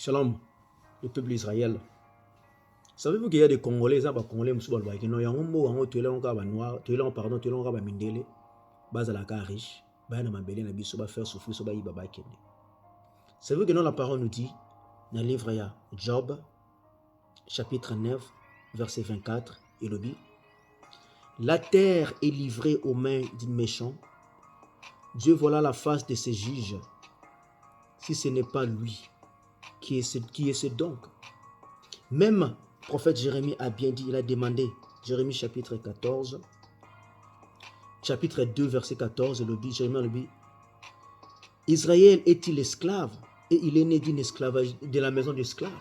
Shalom, le peuple d'Israël. Savez-vous qu'il y a des Congolais, qui sont Congolais, qui sont riches, faire souffrir, savez-vous que la parole nous dit, dans le livre Job, chapitre 9, verset 24, il dit, la terre est livrée aux mains du méchant. Dieu voilà la face de ses juges. Si ce n'est pas lui, qui est ce donc? Même le prophète Jérémie a bien dit, il a demandé, Jérémie chapitre 14, chapitre 2, verset 14, il dit, Jérémie le dit, Israël est-il esclave? Et il est né d'une esclavage, de la maison d'esclaves.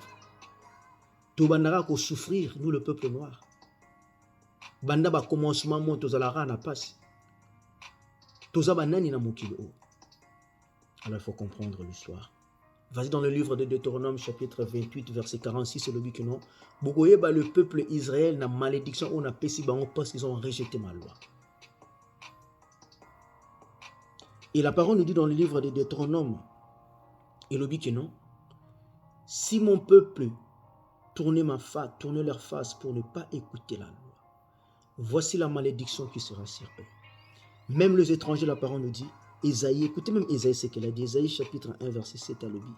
Tout bandara ko souffrir, nous le peuple noir. Banda ba commencement mo tozalara na passe. Tozaba nani na mokilo. Alors il faut comprendre l'histoire. Vas-y dans le livre de Deutéronome chapitre 28 verset 46, c'est le but que non. Bogoyeba le peuple Israël na malédiction on a pessi bango parce qu'ils ont rejeté ma loi. Et la parole nous dit dans le livre de Deutéronome, et le but que non. Si mon peuple tournait leur face pour ne pas écouter la loi, voici la malédiction qui sera sur eux. Même les étrangers, la parole nous dit, Ésaïe, écoutez même Ésaïe ce qu'elle a dit, Ésaïe chapitre 1 verset 7 à l'obit.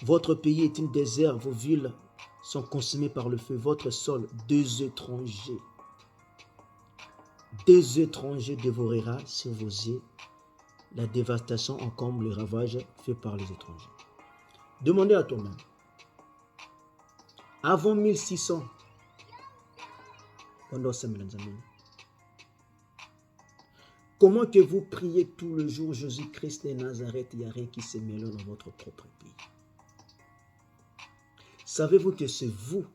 Votre pays est une désert, vos villes sont consumées par le feu, votre sol, deux étrangers dévorera sur vos yeux, la dévastation encombre le ravage fait par les étrangers. Demandez à toi-même, avant 1600, comment que vous priez tout le jour Jésus-Christ de Nazareth, il n'y a rien qui se mêle dans votre propre pays. Savez-vous que c'est vous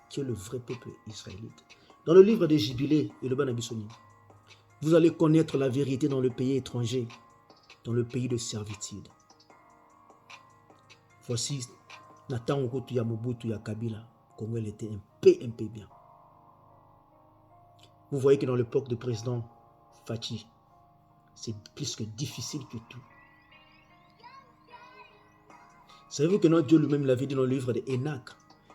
qui êtes le vrai peuple israélite? Dans le livre des Jubilés et le Banabissoni, vous allez connaître la vérité dans le pays étranger, dans le pays de servitude. Voici, Nathan Okotu ya Mobutu ya Kabila, Congo elle était un peu bien. Vous voyez que dans l'époque du président Fachi, c'est plus que difficile que tout. Savez-vous que notre Dieu lui-même l'avait dit dans le livre de Enoch,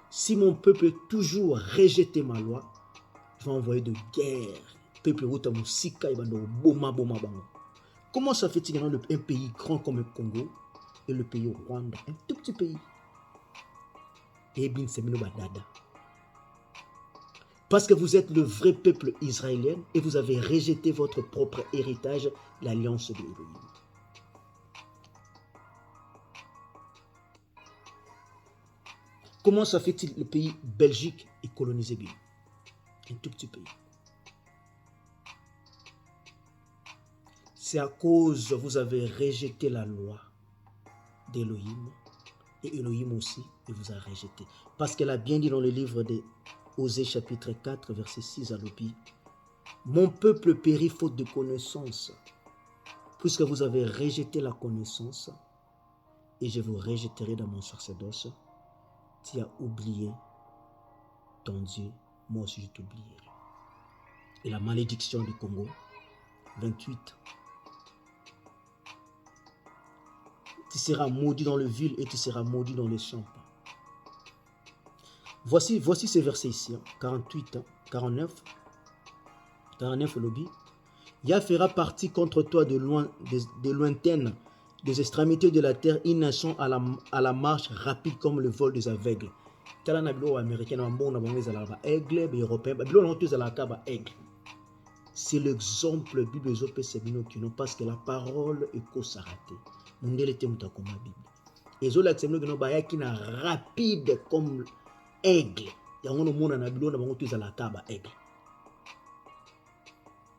si mon peuple est toujours rejeté ma loi, je vais envoyer de guerre. Peuple Routamousika et Boma. Comment ça fait-il dans un pays grand comme le Congo et le pays Rwanda, un tout petit pays? Et bien c'est Badada. Parce que vous êtes le vrai peuple israélien et vous avez rejeté votre propre héritage, l'alliance de Elohim. Comment ça fait-il le pays Belgique est colonisé bien? Un tout petit pays. C'est à cause vous avez rejeté la loi d'Elohim et Elohim aussi il vous a rejeté. Parce qu'elle a bien dit dans le livre de Osée chapitre 4 verset 6 à l'opi, mon peuple périt faute de connaissance, puisque vous avez rejeté la connaissance et je vous rejetterai dans mon sacerdoce. Tu as oublié ton Dieu, moi aussi je t'oublierai. Et la malédiction du Congo, 28. Tu seras maudit dans le ville et tu seras maudit dans les champs. Voici ces versets ici, 48, 49 au lobby. Yah fera partie contre toi de lointaines, des extrémités de la terre, une nation à la marche rapide comme le vol des aveugles. C'est l'exemple biblique parce que la parole est co-saraté. Et zo la qui na rapide comme aigle.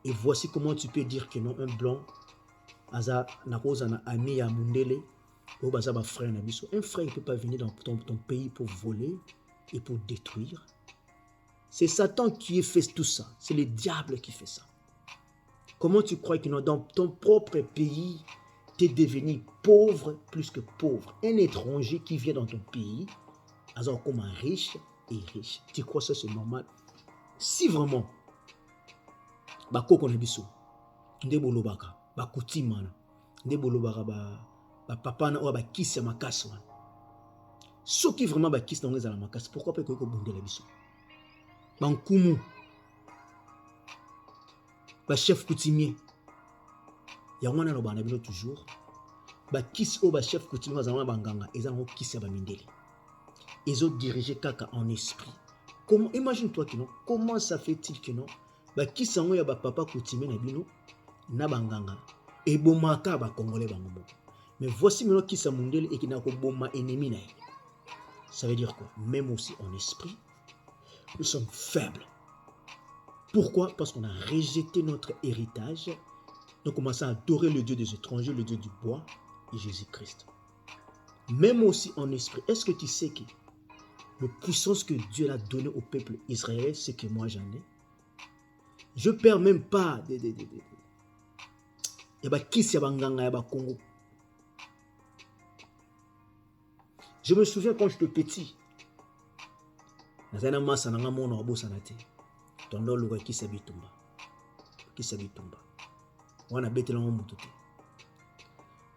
Et voici comment tu peux dire que non, un blanc, un frère ne peut pas venir dans ton pays pour voler et pour détruire. C'est Satan qui fait tout ça. C'est le diable qui fait ça. Comment tu crois que dans ton propre pays, tu es devenu pauvre plus que pauvre? Un étranger qui vient dans ton pays, comme un riche et riche. Tu crois que ça c'est normal? Si vraiment, bakoko na biso, nde bolobaka, bakutimana, nde bolobaka papa na oba kisi ya makasi wana. Ce qui vraiment bakis dans les alamakas, pourquoi pas que bonde la biso? Bankumu, ba chef coutumier. Yamwana no bana bino toujours. Bakis o ba chef coutumier bazama banganga, ezango kisi ba mindeli. Ils ont dirigé kaka en esprit. Comment, imagine-toi que non, comment ça fait-il que non, qui sango ya ba papa coutumier na bino na banganga et bomaka ba congolais bango. Mais voici maintenant qui s'amundele et qui n'a ko boma ennemi na. Ça veut dire quoi? Même aussi en esprit, nous sommes faibles. Pourquoi? Parce qu'on a rejeté notre héritage. Nous commençons à adorer le Dieu des étrangers, le Dieu du bois et Jésus-Christ. Même aussi en esprit. Est-ce que tu sais que la puissance que Dieu a donnée au peuple israélien, c'est que moi j'en ai? Je ne perds même pas Congo. Je me souviens quand j'étais petit. On a bêté l'homme moutoute.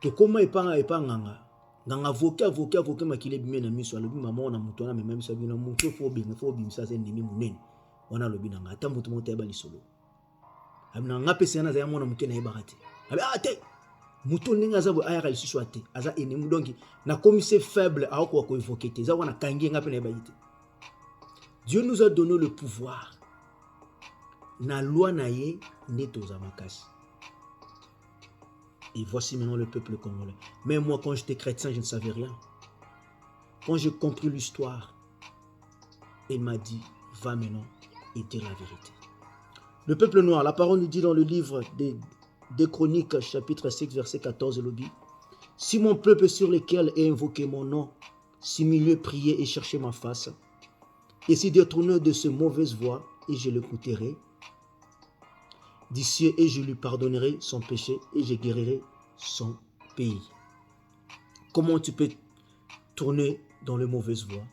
To comment épanga nganga avocat makile bimé na miso alobi maman na muto na même so bina muto fo bim ça c'est ndimi munene wana lobi na ngata muto moto ya balisolo amina ngapesa na za mona muke na ebakate abi ate muto ninga za bo ayaka lisusu ate aza ennemi donc na commissaire faible a ko évoquer te za wana kangi ngape na ebayite. Dieu nous a donné le pouvoir na loi na ye neto za makasi. Et voici maintenant le peuple congolais. Mais moi, quand j'étais chrétien, je ne savais rien. Quand j'ai compris l'histoire, il m'a dit, va maintenant et dire la vérité. Le peuple noir, la parole nous dit dans le livre des Chroniques, chapitre 6, verset 14, le dit, si mon peuple sur lequel est invoqué mon nom, si milieu prier et chercher ma face, et s'y détourner de ce mauvaise voie, et je l'écouterai, d'ici et je lui pardonnerai son péché et je guérirai son pays. Comment tu peux tourner dans les mauvaises voies?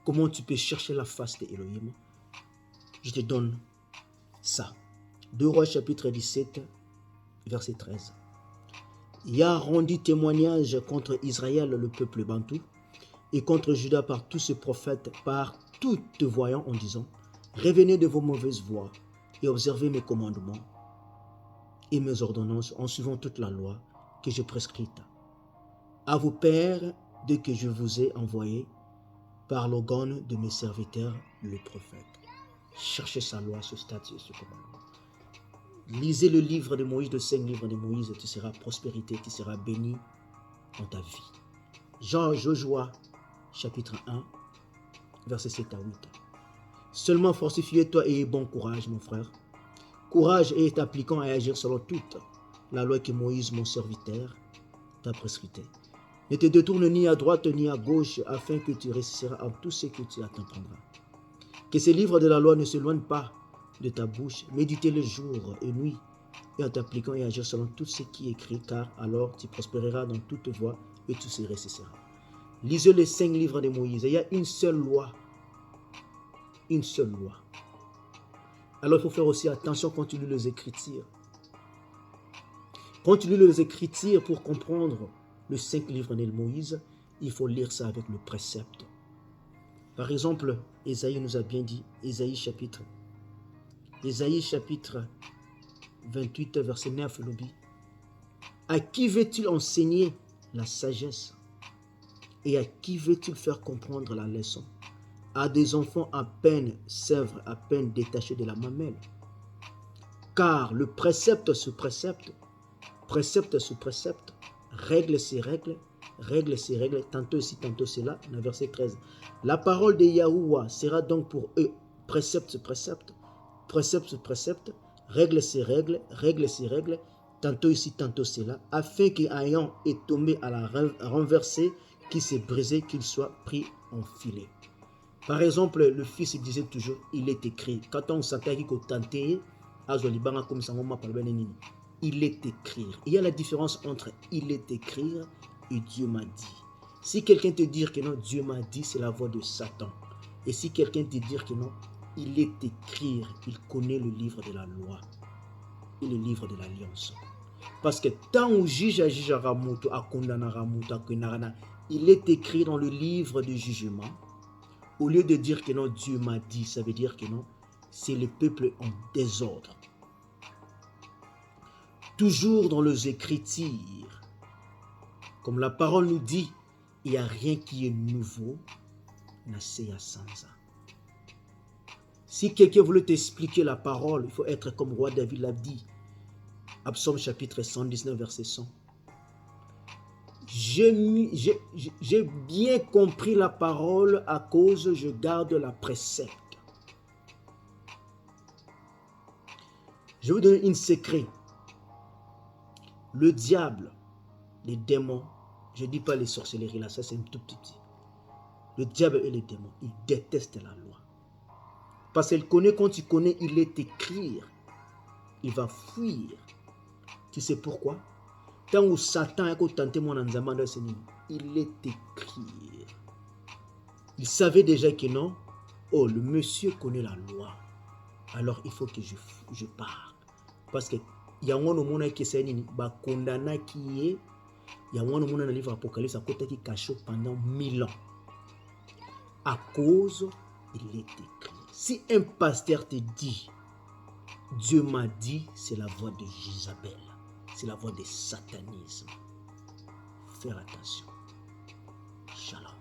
Comment tu peux chercher la face d'Elohim? Je te donne ça. 2 Rois chapitre 17 verset 13. Yah rendit témoignage contre Israël, le peuple bantou, et contre Juda par tous ses prophètes, par toutes voyants en disant, revenez de vos mauvaises voies et observez mes commandements et mes ordonnances en suivant toute la loi que j'ai prescrite à vos pères dès que je vous ai envoyé par l'organe de mes serviteurs, le prophète. Cherchez sa loi, ce statut et ce commandement. Lisez le livre de Moïse, le 5 livres de Moïse, et tu seras prospérité, tu seras béni dans ta vie. Joshua, chapitre 1, verset 7 à 8. Seulement fortifie-toi et aie bon courage, mon frère. Courage et t'appliquant à agir selon toute la loi que Moïse, mon serviteur, t'a prescrite. Ne te détourne ni à droite ni à gauche, afin que tu réussiras en tout ce que tu t'apprendras. Que ces livres de la loi ne s'éloignent pas de ta bouche. Méditez-les jour et nuit, et en t'appliquant et agir selon tout ce qui est écrit, car alors tu prospéreras dans toute voie et tu se réussiras. Lisez les 5 livres de Moïse. Il y a une seule loi. Une seule loi. Alors il faut faire aussi attention quand tu lis les Écritures. Quand tu lis les Écritures pour comprendre les 5 livres de Moïse, il faut lire ça avec le précepte. Par exemple, Ésaïe nous a bien dit, Ésaïe chapitre 28, verset 9, le dit, à qui veut-il enseigner la sagesse et à qui veut-il faire comprendre la leçon? À des enfants à peine sèvres, à peine détachés de la mamelle. Car le précepte sous précepte, précepte sous précepte, règle ses règles, tantôt ici, tantôt cela, dans verset 13. La parole de Yahuwah sera donc pour eux précepte sous précepte, précepte sous précepte, règle ses règles, tantôt ici, tantôt cela, afin qu'ayant est tombé à la renversée, qui s'est brisé, qu'il soit pris en filet. Par exemple, le fils disait toujours, il est écrit. Quand on s'attaque au tenté, il est écrit. Il y a la différence entre il est écrit et Dieu m'a dit. Si quelqu'un te dit que non, Dieu m'a dit, c'est la voix de Satan. Et si quelqu'un te dit que non, il est écrit, il connaît le livre de la loi et le livre de l'alliance. Parce que tant où juge à Ramuto, à condamner Ramuto, à Konarana, il est écrit dans le livre du jugement, au lieu de dire que non, Dieu m'a dit, ça veut dire que non, c'est le peuple en désordre. Toujours dans les Écritures, comme la parole nous dit, il n'y a rien qui est nouveau, nassé à Sansa. Si quelqu'un voulait t'expliquer la parole, il faut être comme roi David l'a dit. Psaume chapitre 119, verset 100. J'ai bien compris la parole à cause je garde la précepte. Je vais vous donner un secret. Le diable, les démons, je ne dis pas les sorcelleries là, ça c'est un tout petit. Le diable et les démons, ils détestent la loi. Parce qu'il connaît, quand il connaît, il est écrit, il va fuir. Tu sais pourquoi? Tant où Satan a tenté mon enzaman, il est écrit. Il savait déjà que non, oh, le monsieur connaît la loi. Alors il faut que je parte. Parce que il y a un monde qui s'est condamné qui est, il y a un monde dans le livre Apocalypse à côté qui caché pendant 1000 ans. À cause, il est écrit. Si un pasteur te dit, Dieu m'a dit, c'est la voix de Jézabel, c'est la voix de satanisme. Faire attention. Shalom.